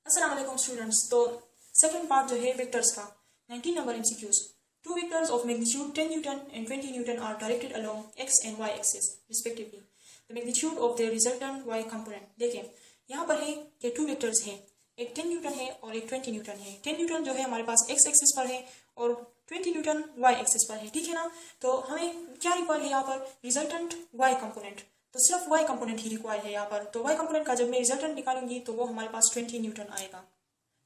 अस्सलाम वालेकुम स्टूडेंट्स। तो सेकंड पार्ट जो है वेक्टर्स का 19 number MCQs. Two vectors of magnitude 10 newton and 20 newton are directed along X and Y axis respectively. The magnitude of the resultant Y component. देखिए यहाँ पर है कि टू वेक्टर्स हैं, एक 10 न्यूटन है और एक 20 न्यूटन है। 10 न्यूटन जो है हमारे पास एक्स एक्सिस पर है और 20 न्यूटन वाई एक्सिस पर है, ठीक है ना। तो हमें क्या रिक्वायर है यहाँ पर? Resultant Y component. तो सिर्फ वाई कंपोनेंट ही रिक्वायर है यहाँ पर। तो वाई कंपोनेंट का जब मैं रिजल्टेंट निकालूंगी तो वो हमारे पास 20 न्यूटन आएगा।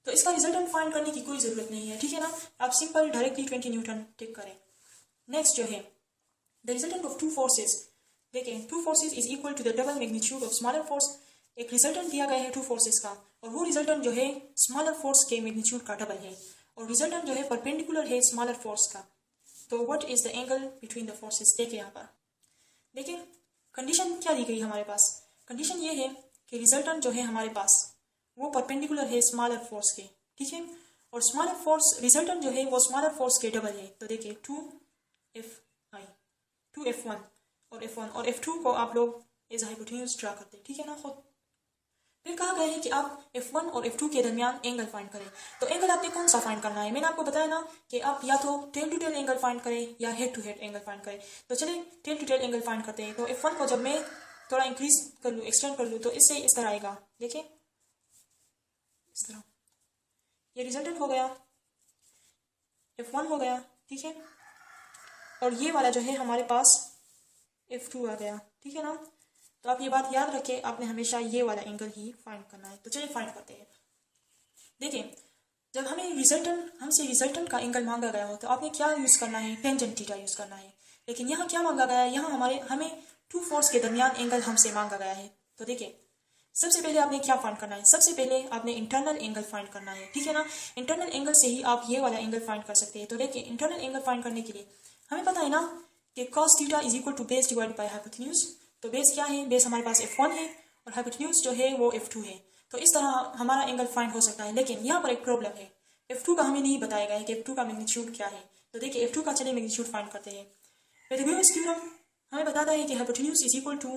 तो इसका रिजल्टेंट फाइंड करने की कोई जरूरत नहीं है, ठीक है ना। आप सिंपल डायरेक्टली 20 न्यूटन टिक करें। नेक्स्ट जो है the resultant of two forces. देखिए two forces is equal to the double magnitude of smaller force. एक रिजल्टेंट दिया गया है टू फोर्सेस का और वो रिजल्टेंट जो है स्मॉलर फोर्स के मैग्नीट्यूड का डबल है और रिजल्टेंट जो है परपेंडिकुलर है स्मॉलर फोर्स का। तो what is the angle between the forces? देखिए यहाँ पर देखिए कंडीशन क्या दी गई हमारे पास। कंडीशन ये है कि रिजल्टेंट जो है हमारे पास वो परपेंडिकुलर है स्मॉलर फोर्स के, ठीक है। और स्मॉलर फोर्स रिजल्टेंट जो है वो स्मॉलर फोर्स के डबल है। तो देखिए 2F1 और F1 को आप लोग एज हाइपोटेन्यूज ड्रा करते हैं, ठीक है ना खुद। फिर कहा गया है कि आप F1 और F2 के दरमियान एंगल फाइंड करें। तो एंगल आपने कौन सा फाइंड करना है? मैंने आपको बताया ना कि आप या तो tail to tail angle find करें या head to head angle find करें। तो चलिए tail to tail angle find करते हैं। तो F1 को जब मैं थोड़ा इंक्रीज कर लूँ, एक्सटेंड कर लूँ, तो इससे इस तरह आएगा। देखिए इस तरह ये रिजल्टेंट हो गया, F1 हो गया, ठीक है। और ये वाला जो है हमारे पास F2 आ गया, ठीक है ना। तो आप ये बात याद रखें, आपने हमेशा ये वाला एंगल ही फाइंड करना है। तो चलिए फाइंड करते हैं। देखिए जब हमसे रिजल्टेंट का एंगल मांगा गया हो तो आपने क्या यूज करना है? टेंजेंट थीटा यूज करना है। लेकिन यहाँ क्या मांगा गया है? यहाँ हमें टू फोर्स के दरमियान एंगल हमसे मांगा गया है। तो देखिए सबसे पहले आपने क्या फाइंड करना है? सबसे पहले आपने इंटरनल एंगल फाइंड करना है, ठीक है ना। इंटरनल एंगल से ही आप ये वाला एंगल फाइंड कर सकते हैं। तो देखिए इंटरनल एंगल फाइंड करने के लिए हमें पता है ना कि cos theta is equal to base divide by hypotenuse. तो बेस क्या है? बेस हमारे पास F1 है और हाइपोटेन्यूज जो है वो F2 है। तो इस तरह हमारा एंगल फाइंड हो सकता है। लेकिन यहाँ पर एक प्रॉब्लम है, F2 का हमें नहीं बताया गया है कि F2 का मैग्नीट्यूड क्या है। तो देखिए F2 का चलिए मैग्नीट्यूड फाइंड करते हैं। पाइथागोरस थ्योरम हमें बताता है कि hypotenuse is equal to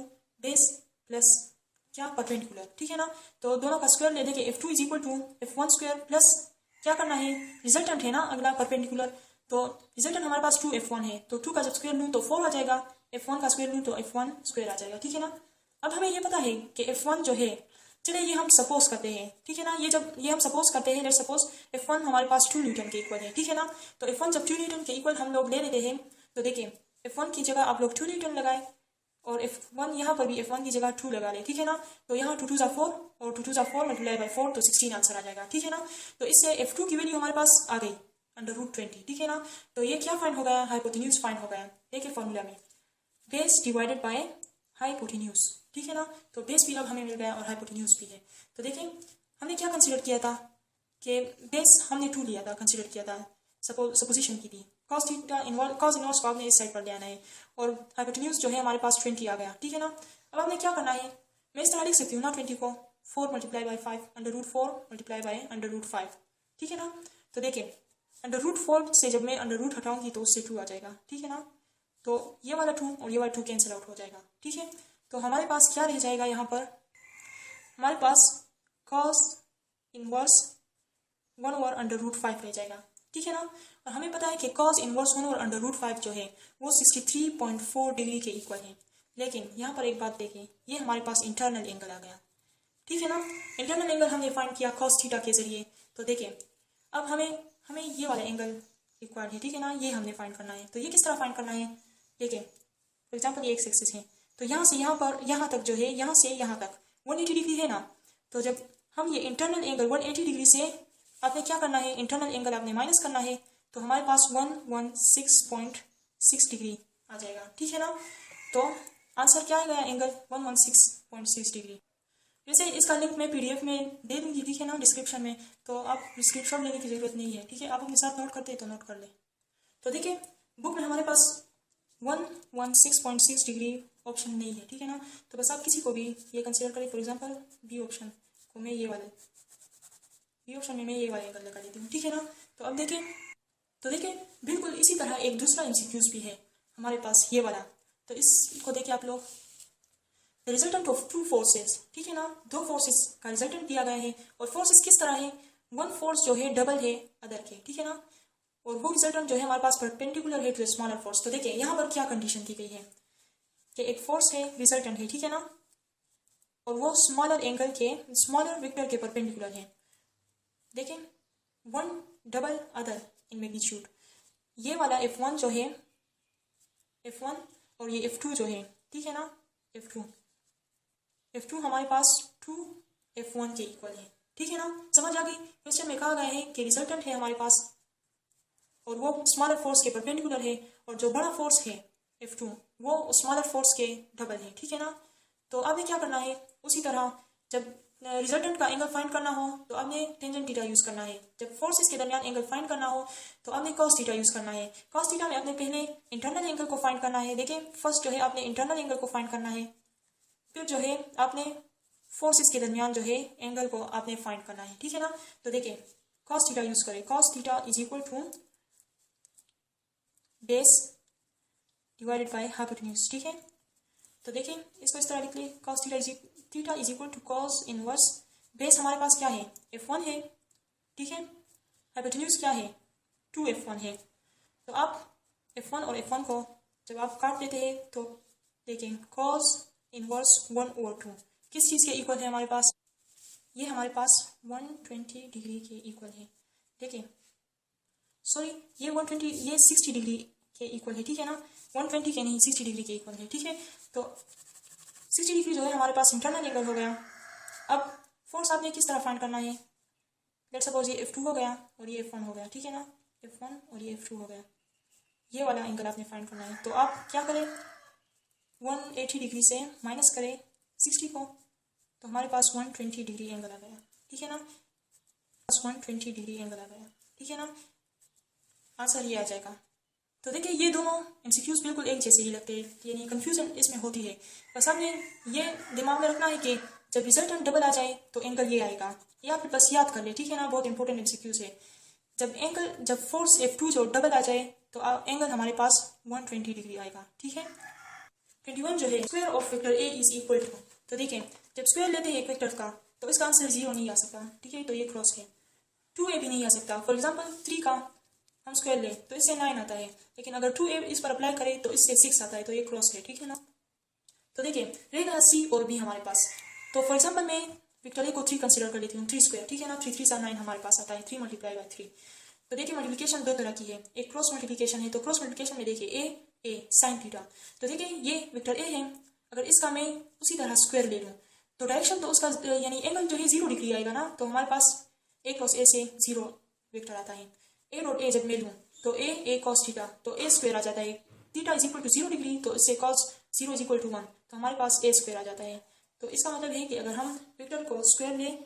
base plus क्या? परपेंडिकुलर, ठीक है ना। तो दोनों का स्क्वायर ले देंगे। F2 is equal to F1 square plus क्या करना है? रिजल्टेंट है ना अगला परपेंडिकुलर। तो रिजल्टेंट हमारे पास 2F1 है, तो 2 का जब स्क्वायर लूँ तो 4 आ जाएगा, F1 का स्क्वायर लूँ तो F1 स्क्वायर आ जाएगा, ठीक है ना। अब हमें ये पता है कि F1 जो है, चलिए ये हम सपोज करते हैं, ठीक है ना। ये हम सपोज करते हैं, लेट सपोज F1 हमारे पास 2 न्यूटन के इक्वल है, ठीक है ना। तो F1 जब 2 न्यूटन के इक्वल हम लोग ले लेते हैं तो देखिए F1 की जगह आप लोग 2 न्यूटन लगाए और F1 यहाँ पर भी F1 की जगह 2 लगा ले, ठीक है ना। तो यहाँ 2 2 ज़ा 4 और 2 2 ज़ा 4 मल्टीप्लाई बाई 4 तो 16 आंसर आ जाएगा, ठीक है ना। तो इससे F2 की वैल्यू हमारे पास आ गई √20, ठीक है ना। तो ये क्या फाइंड हो गया? हाइपोटेन्यूज फाइंड हो गया। देखिए फॉर्मूला में बेस डिवाइडेड बाय हाइपोटेन्यूज, ठीक है ना। तो बेस भी अब हमें मिल गया और हाइपोटेन्यूज भी है। तो देखिए हमने क्या कंसिडर किया था कि बेस हमने 2 लिया था, कंसिडर किया था, सपोजिशन की थी। cos इनवर्स को आपने इस साइड पर ले आना है और हाइपोटेन्यूज जो है हमारे पास 20 आ गया, ठीक है ना। अब आपने क्या करना है? मैं इस तरह लिख सकती हूँ ना 20 को 4 मल्टीप्लाई बाई 5 √4 मल्टीप्लाई बाई √5, ठीक है ना। तो देखिए √4 से जब मैं √ हटाऊंगी तो उससे 2 आ जाएगा, ठीक है ना। तो ये वाला 2 और ये वाला 2 कैंसिल आउट हो जाएगा, ठीक है। तो हमारे पास क्या रह जाएगा? यहाँ पर हमारे पास cos इनवर्स 1/√5 रह जाएगा, ठीक है ना। और हमें पता है कि cos इनवर्स 1/√5 जो है वो 63.4 डिग्री के इक्वल है। लेकिन यहाँ पर एक बात देखें, ये हमारे पास इंटरनल एंगल आ गया, ठीक है ना। इंटरनल एंगल हमने फाइंड किया cos थीटा के जरिए। तो देखिए अब हमें ये वाला एंगल रिक्वायर्ड है, ठीक है ना। ये हमने फाइंड करना है। तो ये किस तरह फाइंड करना है? देखिए फॉर एग्जाम्पल ये एक्स एक्सिस है, तो यहाँ से यहाँ पर यहाँ तक जो है, यहाँ से यहाँ तक 180 डिग्री है ना। तो जब हम ये इंटरनल एंगल 180 डिग्री से आपने क्या करना है? इंटरनल एंगल आपने माइनस करना है। तो हमारे पास 116.6 डिग्री आ जाएगा, ठीक है ना। तो आंसर क्या आएगा? Angle 116.6 degree. वैसे इसका लिंक मैं PDF में दे दूँगी, ठीक है ना, डिस्क्रिप्शन में। तो आप स्क्रीनशॉट लेने की जरूरत नहीं है, ठीक है। आप अपने साथ नोट करते हैं तो नोट कर ले। तो देखिए बुक में हमारे पास 116.6 डिग्री ऑप्शन नहीं है, ठीक है ना। तो बस आप किसी को भी ये कंसिडर करें। फॉर एग्जाम्पल बी ऑप्शन को मैं ये वाले बी ऑप्शन में मैं ये वाला एंगल लगा देती हूँ, ठीक है ना। तो अब देखिए बिल्कुल इसी तरह एक दूसरा MCQs भी है हमारे पास, ये वाला। तो इसको देखिए आप लोग, the resultant of two forces, ठीक है ना, दो फोर्सेस का रिजल्टेंट दिया गया है और फोर्सेस किस तरह है, वन फोर्स जो है डबल है अदर के, ठीक है ना, और वो रिजल्टेंट जो है हमारे पास परपेंडिकुलर है टू स्मॉलर फोर्स। तो देखिए यहाँ पर क्या कंडीशन दी गई है कि एक फोर्स है रिजल्टेंट है, ठीक है ना, और वो स्मॉलर एंगल के स्मॉलर वेक्टर के परपेंडिकुलर है। देखें one double other in magnitude, ये वाला F1 जो है F1 और ये F2 जो है, ठीक है ना, F2 हमारे पास 2F1 के इक्वल है, ठीक है ना, समझ आ गई। क्वेश्चन में कहा गया है कि रिजल्टेंट है हमारे पास और वो स्मॉलर फोर्स के परपेंडिकुलर है और जो बड़ा फोर्स है F2 वो स्मॉलर फोर्स के डबल है, ठीक है ना। तो आपने क्या करना है, उसी तरह जब रिजल्टेंट का एंगल फाइंड करना हो तो आपने टेंजेंट थीटा यूज करना है, जब फोर्सेस के दरमियान एंगल फाइंड करना हो तो आपने कॉस थीटा यूज करना है। कॉस थीटा में आपने पहले इंटरनल एंगल को फाइंड करना है। देखिए फर्स्ट जो है आपने इंटरनल एंगल को फाइंड करना है, फिर जो है आपने फोर्सेस के दरमियान जो है एंगल को आपने फाइंड करना है, ठीक है ना। तो देखिए कॉस थीटा यूज करें, cos theta is equal to base divided by hypotenuse, ठीक है। तो देखिए इसको इस तरह लिख लें, cos theta is equal to cos inverse base हमारे पास क्या है F1 है, ठीक है, हाइपोटेन्यूज क्या है 2F1 है। तो आप F1 और F1 को जब आप काट देते हैं तो देखें कॉस इनवर्स 1/2 किस चीज़ के इक्वल है हमारे पास, ये हमारे पास 120 डिग्री के इक्वल है। देखिए सॉरी ये 120 ये 60 डिग्री के इक्वल है, ठीक है ना, 120 के नहीं 60 डिग्री के इक्वल है, ठीक है। तो 60 डिग्री जो है हमारे पास इंटरनल एंगल हो गया। अब फोर्स आपने किस तरह फाइंड करना है, लेट सपोज ये F2 हो गया और ये F1 हो गया, ठीक है ना, F1 और ये F2 हो गया, ये वाला एंगल आपने फाइंड करना है। तो आप क्या करें 180 डिग्री से माइनस करें 60 को तो हमारे पास 120 डिग्री एंगल आ गया, ठीक है ना, 120 डिग्री एंगल आ गया, ठीक है ना, आंसर ये आ जाएगा। तो देखिए ये दोनों एमसीक्यूज बिल्कुल एक जैसे ही लगते हैं, यानी कंफ्यूजन इसमें होती है। बस आपने ये दिमाग में रखना है कि जब रिजल्टेंट डबल आ जाए तो एंगल ये आएगा, ये आप बस याद कर ले, ठीक है ना, बहुत इंपॉर्टेंट एमसीक्यूज है। जब फोर्स F2 जो डबल आ जाए तो एंगल हमारे पास 120 डिग्री आएगा, ठीक है। 21 जो है square of vector A is equal to, तो देखिए जब स्क्वायर लेते हैं एक वेक्टर का तो इसका आंसर 0 नहीं आ सकता, ठीक है, तो ये क्रॉस है। 2A भी नहीं आ सकता, फॉर एग्जाम्पल 3 का हम स्क्वायर ले तो इससे 9 आता है, लेकिन अगर 2A इस पर अप्लाई करें तो इससे 6 आता है, तो ये क्रॉस है, ठीक है ना। तो देखिए रहेगा C और B हमारे पास। तो फॉर एग्जाम्पल मैं वेक्टर A को 3 कंसिडर कर लेती हूँ, 3 स्क्वायर, ठीक है ना, 3 3 9 हमारे पास आता है, 3 मल्टीप्लाई बाय 3। तो देखिए मल्टीप्लिकेशन दो तरह की है, एक क्रॉस मल्टीप्लिकेशन है, तो क्रॉस मल्टीप्लिकेशन में देखिए A साइन थीटा, तो देखिए ये वेक्टर A है, अगर इसका मैं उसी तरह स्क्वायर ले लूँ तो डायरेक्शन तो उसका यानी एंगल जो है 0 डिग्री आएगा ना, तो हमारे पास A क्रॉस A से 0 वेक्टर आता है। A डॉट A जब मैं लूँ तो A कॉस थीटा, तो A स्क्वायर आ जाता है, theta is equal to 0 degree, तो इससे कॉस 0 इज इक्वल टू 1, तो हमारे पास A स्क्वायर आ जाता है। तो इसका मतलब है कि अगर हम वेक्टर को स्क्वायर लें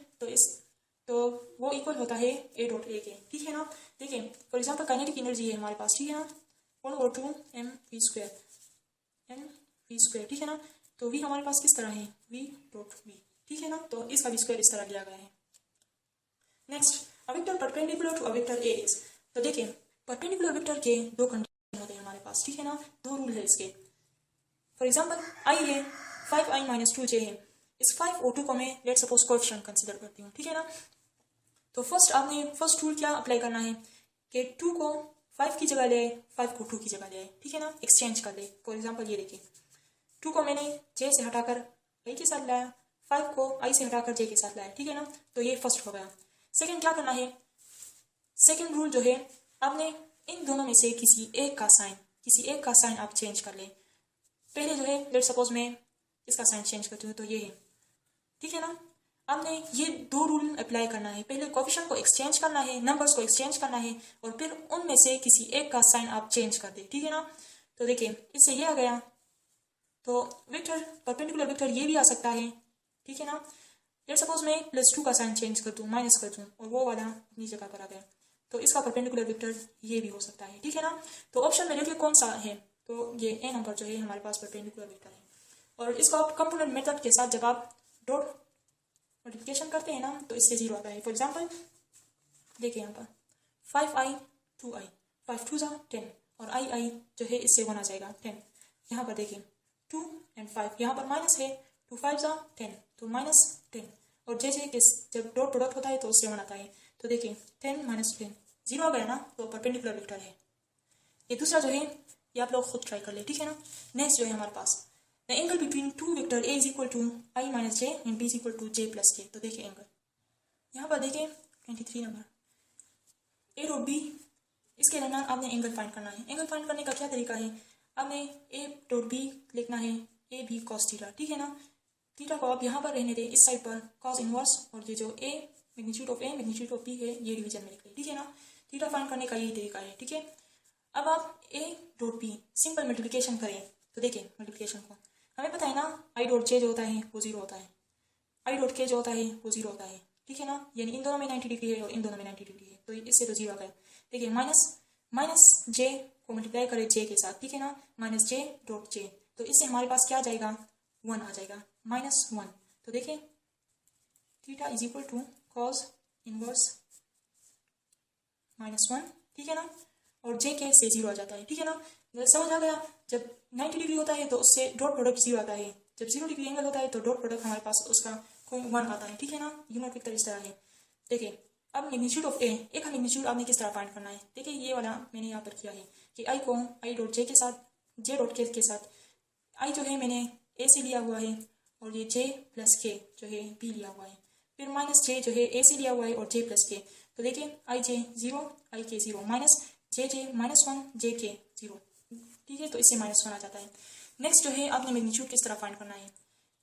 तो वो इक्वल होता है A डॉट A के, ठीक है ना। देखिए फॉर एग्जाम्पल काइनेटिक एनर्जी है हमारे पास, ठीक है ना, 1/2 mv स्क्वायर, ठीक है ना। तो V हमारे पास किस तरह है V डॉट V, ठीक है ना, तो इसका भी स्क्वायर इस तरह लिया गया है। Next a vector perpendicular to a vector A is, तो देखिए परपेंडिकुलर वेक्टर के दो कंडीशन होते हैं हमारे पास, ठीक है ना, दो रूल है इसके। फॉर एग्जाम्पल I है 5i माइनस 2j है, इस 5 और 2 को मैं लेट सपोज कोएफिशिएंट कंसिडर करती हूँ, ठीक है ना। तो फर्स्ट रूल क्या अप्लाई करना है कि 2 को 5 की जगह ले आए, 5 को 2 की जगह ले आए, ठीक है ना, एक्सचेंज कर ले। फॉर एग्जाम्पल ये देखिए 2 को मैंने j से हटाकर i के साथ लाया, 5 को i से हटाकर j के साथ लाया, ठीक है ना, तो ये फर्स्ट हो गया। सेकंड क्या करना है, सेकंड रूल जो है आपने इन दोनों में से किसी एक का साइन आप चेंज कर ले। पहले जो है लेट सपोज मैं इसका साइन चेंज करती हूँ तो ये है, ठीक है ना। आपने ये दो रूल अप्लाई करना है, पहले कोएफिशिएंट को एक्सचेंज करना है, नंबर्स को एक्सचेंज करना है और फिर उनमें से किसी एक का साइन आप चेंज कर दे, ठीक है ना। तो देखिए इससे ये आ गया, तो वेक्टर परपेंडिकुलर वेक्टर ये भी आ सकता है, ठीक है ना। लेट सपोज मैं +2 का साइन चेंज कर दूँ, माइनस कर दूँ और वो वाला अपनी जगह पर आ गया, तो इसका परपेंडिकुलर वेक्टर ये भी हो सकता है, ठीक है ना। तो ऑप्शन में देखिए कौन सा है, तो ये A नंबर जो है हमारे पास परपेंडिकुलर वेक्टर है। और इसको आप कंपोनेंट मेथड के साथ जब आप डॉट मल्टीप्लिकेशन करते हैं ना तो इससे 0 आता है। फॉर एग्जाम्पल देखिए यहाँ पर 5i 2i, 5 2 = 10 और i जो है इससे 1 आ जाएगा 10। यहाँ पर देखिए 2 और 5, यहाँ पर माइनस है 2 5 10, तो -10, और जे के जब डॉट प्रोडक्ट होता है तो उससे 1 आता है। तो देखिए 10 - 10 0 आ गया ना, तो परपेंडिकुलर वेक्टर है। ये दूसरा जो है ये आप लोग खुद ट्राई कर ले, ठीक है ना। नेक्स्ट जो है हमारे पास the angle between two vector A is equal to I minus J and B is equal to J plus K. तो देखिए एंगल यहाँ पर देखिए 23 नंबर ए डॉट बी, इसके दरम्यान आपने एंगल फाइंड करना है। एंगल फाइंड करने का क्या तरीका है, आपने ए डॉट बी लिखना है ए बी कॉस थीटा, ठीक है ना। थीटा को आप यहाँ पर रहने दें इस साइड पर कॉस इनवर्स, और ये जो A magnitude of A magnitude of B है ये डिवीजन में लिख लें, ठीक है ना। थीटा फाइंड करने का यही तरीका है, ठीक है। अब आप A dot B simple multiplication करें तो देखिए मल्टीप्लिकेशन को हमें पता है ना, आई डॉट जे जो होता है वो 0 होता है, आई डॉट के जो होता है वो 0 होता है, ठीक है ना। यानी इन दोनों में 90 डिग्री है और इन दोनों में 90 डिग्री है, तो इससे तो 0 आ गया। देखिए माइनस जे को मल्टीप्लाई करें जे के साथ, ठीक है ना, माइनस जे डॉट जे, तो इससे हमारे पास क्या आ जाएगा, 1 आ जाएगा, -1। तो देखिए theta is equal to cos inverse -1, ठीक है ना, और जे के से 0 आ जाता है, ठीक है ना। समझ आ गया, जब 90 डिग्री होता है तो उससे डॉट प्रोडक्ट 0 आता है, जब 0 डिग्री एंगल होता है तो डॉट प्रोडक्ट हमारे पास उसका कोई 1 आता है, ठीक है ना। यूनिट वेक्टर इस तरह है। देखिए अब मैग्नीट्यूड ऑफ ए, एक का मैग्नीट्यूड आपने किस तरह फाइंड करना है। देखिए ये वाला मैंने यहाँ पर किया है कि आई को आई डॉट जे के साथ, जे डॉट के साथ, आई जो है मैंने ए से लिया हुआ है, और ये जे प्लस के जो है बी लिया हुआ है, फिर माइनस जे जो है ए से लिया हुआ है और जे प्लस के। तो देखिए आई जे 0 आई के 0 माइनस जे -1 जे के 0, ठीक है, तो इससे -1 आ जाता है। नेक्स्ट जो है आपने मैग्नीट्यूड किस तरह फाइंड करना है,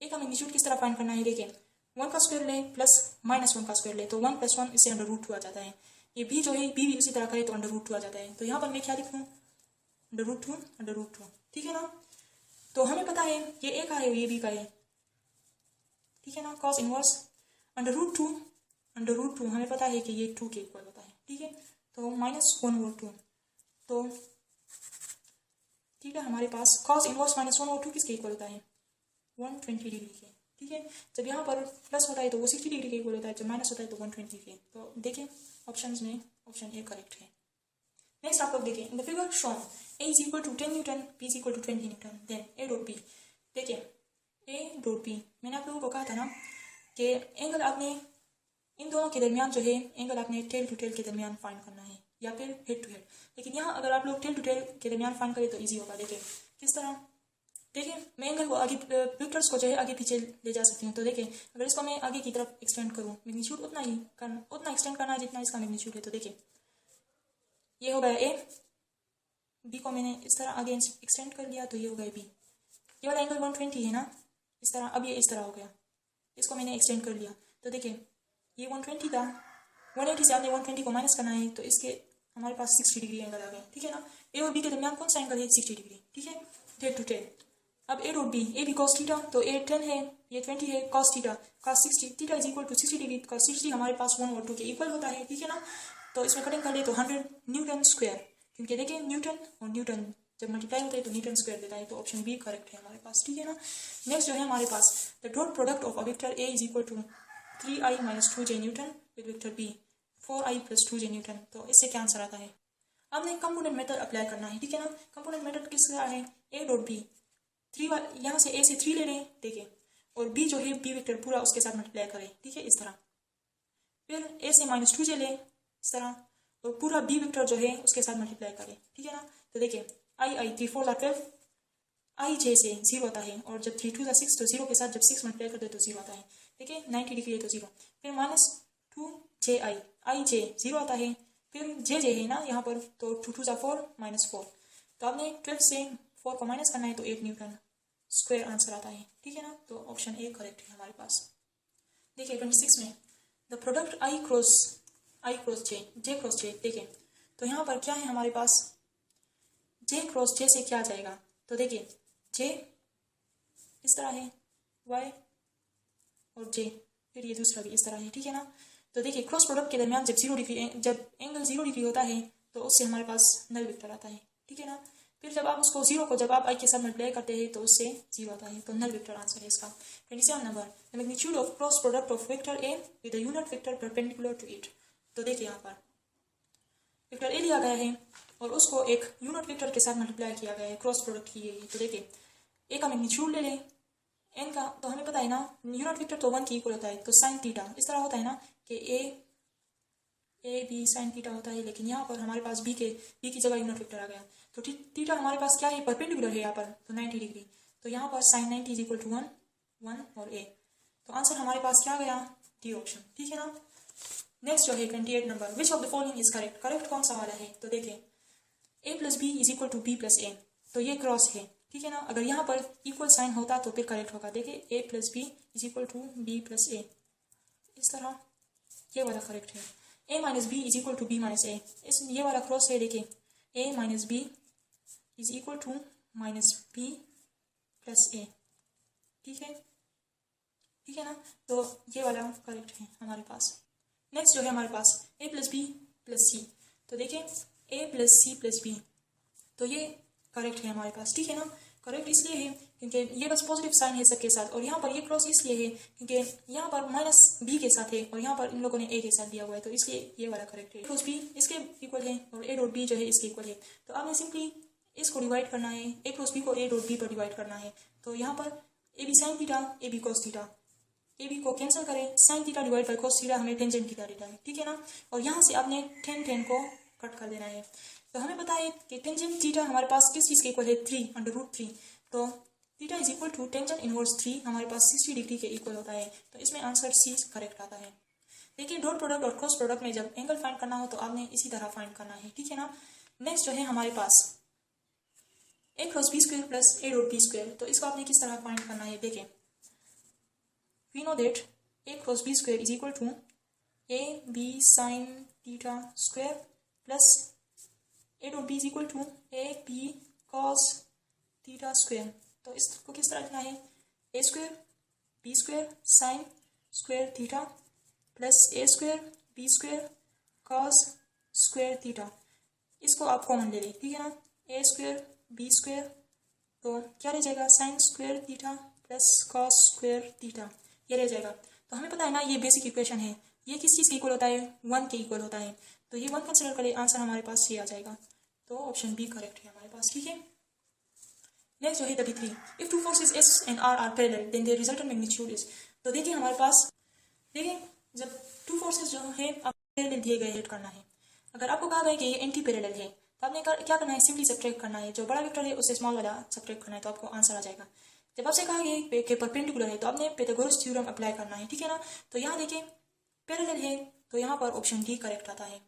ए का मैग्नीट्यूड किस तरह फाइंड करना है। देखिए 1 का स्क्वायर ले प्लस -1 का स्क्वायर ले तो 1 + 1 इससे √2 आ जाता है। ये बी जो है बी भी उसी तरह का है तो √2 आ जाता है। तो यहाँ पर मैं क्या लिखूँ, √2, ठीक है ना। तो हमें पता है ये ए का है ये बी का है, ठीक है ना। कॉस इनवर्स √2 हमें पता है कि ये 2 के इक्वल होता है, ठीक है, तो -1/2, तो ठीक है हमारे पास कॉस इनवर्स -1/2 किसके इक्वल होता है, 120 डिग्री के, ठीक है। जब यहाँ पर प्लस होता है तो वो 60 डिग्री के इक्वल होता है, जब माइनस होता है तो 120 के। तो देखिए ऑप्शंस में ऑप्शन ए करेक्ट है। नेक्स्ट आप लोग देखिए in the figure shown A is equal to 10 newton, B is equal to 20 newton, then A dot B. देखिए ए डॉट बी मैंने आप लोगों को कहा था ना कि एंगल आपने इन दोनों के दरमियान जो है एंगल आपने टेल टू टेल के दरमियान फाइंड करना है या फिर हेड टू हेड। लेकिन यहाँ अगर आप लोग टेल टू टेल के दरमियान फाइंड करें तो ईजी होगा। देखिए किस तरह, देखिए मैं एंगल को आगे वेक्टर्स को जो है आगे पीछे ले जा सकती हूँ। तो देखिए अगर इसको मैं आगे की तरफ एक्सटेंड करूँ, मैग्नीट्यूड उतना एक्सटेंड करना है जितना इसका मैग्नीट्यूड है। तो देखिए ये हो गया ए, बी को मैंने इस तरह आगे एक्सटेंड कर लिया तो ये हो गया बी। ये वाला एंगल 120 है ना इस तरह, अब ये इस तरह हो गया, इसको मैंने एक्सटेंड कर लिया। तो देखिए ये 120 था, 180 से आपने 120 को माइनस करना है तो इसके हमारे पास 60 डिग्री एंगल आ गया, ठीक है ना। ए और बी के दरमियान कौन सा एंगल है, 60 डिग्री, ठीक है, टेल टू टेल। अब A dot B, A B cos theta, तो ए 10 है ये 20 है, cos theta cos 60, theta is equal to 60 degree, cos 60 हमारे पास 1 और 2 के इक्वल होता है, ठीक है ना। तो इसमें कटिंग कर ले तो 100 न्यूटन स्क्वायर, क्योंकि देखिए न्यूटन और न्यूटन जब मल्टीप्लाई होता है तो न्यूटन स्क्वायर देता है, तो ऑप्शन बी करेक्ट है हमारे पास, ठीक है ना। नेक्स्ट जो है हमारे पास the dot product of a vector A is equal to 3i - 2j newton with vector B 4i + 2j newton. तो इससे क्या आंसर आता है, आपने कंपोनेंट मेथड अप्लाई करना है, ठीक है ना। कंपोनेंट मेथड किस तरह है, ए डॉट बी 3 यहाँ से ए से 3 ले लें, देखिए, और बी जो है बी वेक्टर पूरा उसके साथ मल्टीप्लाई करें, ठीक है, इस तरह। फिर ए से -2j लें इस तरह, और पूरा बी वेक्टर जो है उसके साथ मल्टीप्लाई करें, ठीक है ना। तो देखिए आई 3 4 12, आई जे से 0 आता है, और जब 3 2 6 तो 0 के साथ जब 6 मल्टीप्लाई करते तो 0 आता है, देखिए 90 डिग्री है तो 0। फिर -2j आई जे 0 आता है, फिर जे है ना यहाँ पर, तो 2 2 4 -4, तो आपने 12 से 4 को माइनस करना है तो 8 न्यूटन स्क्वायर आंसर आता है, ठीक है ना। तो ऑप्शन ए करेक्ट है हमारे पास। देखिए 26 में the product I cross J cross J, देखिए तो यहाँ पर क्या है हमारे पास, जे क्रॉस जे से क्या आ जाएगा, तो देखिए जे इस तरह है वाई और जे, फिर ये दूसरा भी इस तरह है, ठीक है ना। तो देखिए क्रॉस प्रोडक्ट के दरमियान जब एंगल 0 डिग्री होता है तो उससे हमारे पास नल वेक्टर आता है, ठीक है ना। फिर जब आप उसको 0 को जब आप आई के साथ मल्टीप्लाई करते हैं तो उससे 0 आता है, तो नल वेक्टर आंसर है इसका। 27 नंबर the magnitude of cross product of vector A with the unit vector perpendicular to it. तो देखिए यहाँ पर वेक्टर ए लिया गया है और उसको एक यूनिट वेक्टर के साथ मल्टीप्लाई किया गया है, क्रॉस प्रोडक्ट की गई है। तो देखिए ए का मैग्नीट्यूड ले लें, एन का, तो हमें पता है ना यूनिट वेक्टर तो 1 के इक्वल होता है, तो साइन थीटा इस तरह होता है ना कि ए बी साइन थीटा होता है, लेकिन यहाँ पर हमारे पास बी की जगह यूनिट वेक्टर आ गया, तो थीटा हमारे पास क्या है, परपेंडिकुलर है यहाँ पर, तो 90 डिग्री, तो यहाँ पर साइन 90 इज इक्वल टू 1 और ए, तो आंसर हमारे पास क्या गया, डी ऑप्शन, ठीक है ना। नेक्स्ट जो है 28 number, which of the following is correct, correct कौन सा वाला है, तो देखिए A plus B is equal to B plus A, तो ये क्रॉस है, ठीक है ना, अगर यहाँ पर इक्वल साइन होता तो फिर करेक्ट होगा, देखिए A plus B is equal to B plus A, इस तरह ये वाला करेक्ट है। A minus B is equal to B minus A, इस ये वाला क्रॉस है, देखिए A minus B is equal to minus B plus A, ठीक है ना, तो ये वाला करेक्ट है हमारे पास। नेक्स्ट जो है हमारे पास ए प्लस बी प्लस सी, तो देखिए A plus C plus B, तो ये करेक्ट है हमारे पास, ठीक है ना। करेक्ट इसलिए है क्योंकि ये बस पॉजिटिव साइन है सबके साथ, और यहाँ पर ये क्रॉस इसलिए है क्योंकि यहाँ पर माइनस बी के साथ है और यहाँ पर इन लोगों ने ए के साथ दिया हुआ है, तो इसलिए ये वाला करेक्ट है। क्रॉस बी इसके इक्वल है और ए डॉट बी जो है इसके इक्वल है, तो आपने सिंपली इसको डिवाइड करना है, ए क्रॉस बी को ए डॉट बी पर डिवाइड करना है, तो यहाँ पर A B sine theta A B cos theta, A B को कैंसिल करें, sine theta divide by cos theta हमें टेंजेंट थीटा देता है, ठीक है ना, और यहाँ से आपने टेन को कट कर देना है, तो हमें पता है कि टेंजेंट थीटा हमारे पास किस चीज़ के इक्वल है, 3/√3, तो theta is equal to tangent inverse 3 हमारे पास 60 डिग्री के इक्वल होता है, तो इसमें आंसर सी करेक्ट आता है। देखिए डॉट प्रोडक्ट और क्रॉस प्रोडक्ट में जब एंगल फाइंड करना हो तो आपने इसी तरह फाइंड करना है, ठीक है ना। नेक्स्ट जो है हमारे पास A cross B square plus A dot B square, तो इसको आपने किस तरह फाइंड करना है, देखिए we know that A cross B square is equal to A B sine theta square plus A dot B is equal to A B cos theta square, तो इसको किस तरह लिखना है, A square B square sine square theta plus A square B square cos square theta, इसको आप common ले लें, ठीक है ना, ए स्क्वायर बी स्क्वायर, तो क्या रह जाएगा, sign square theta plus cos square theta, ये रह जाएगा। तो हमें पता है ना ये बेसिक इक्वेशन है, ये किस चीज़ के इक्वल होता है, 1 के इक्वल होता है, तो ये 1 कंसिडर करें, आंसर हमारे पास ये आ जाएगा, तो ऑप्शन बी करेक्ट है हमारे पास, ठीक है। नेक्स्ट जो है 33, if two forces S and R are parallel then their resultant magnitude is, तो देखिए हमारे पास, देखिए जब टू फोर्सेस जो है आपको पैरेलल दिए गए हिट करना है, अगर आपको कहा गया कि ये एंटी पैरेलल है तो आपने क्या करना है, सिंपली सब्ट्रैक्ट करना है, जो बड़ा वेक्टर है उससे स्मॉल वाला सब्ट्रैक्ट करना है, तो आपको आंसर आ जाएगा। जब आपसे कहा गया कि परपेंडिकुलर है तो आपने पाइथागोरस थ्योरम अप्लाई करना है, ठीक है ना, तो यहाँ देखिए पैरेलल है तो यहाँ पर ऑप्शन डी करेक्ट आता है।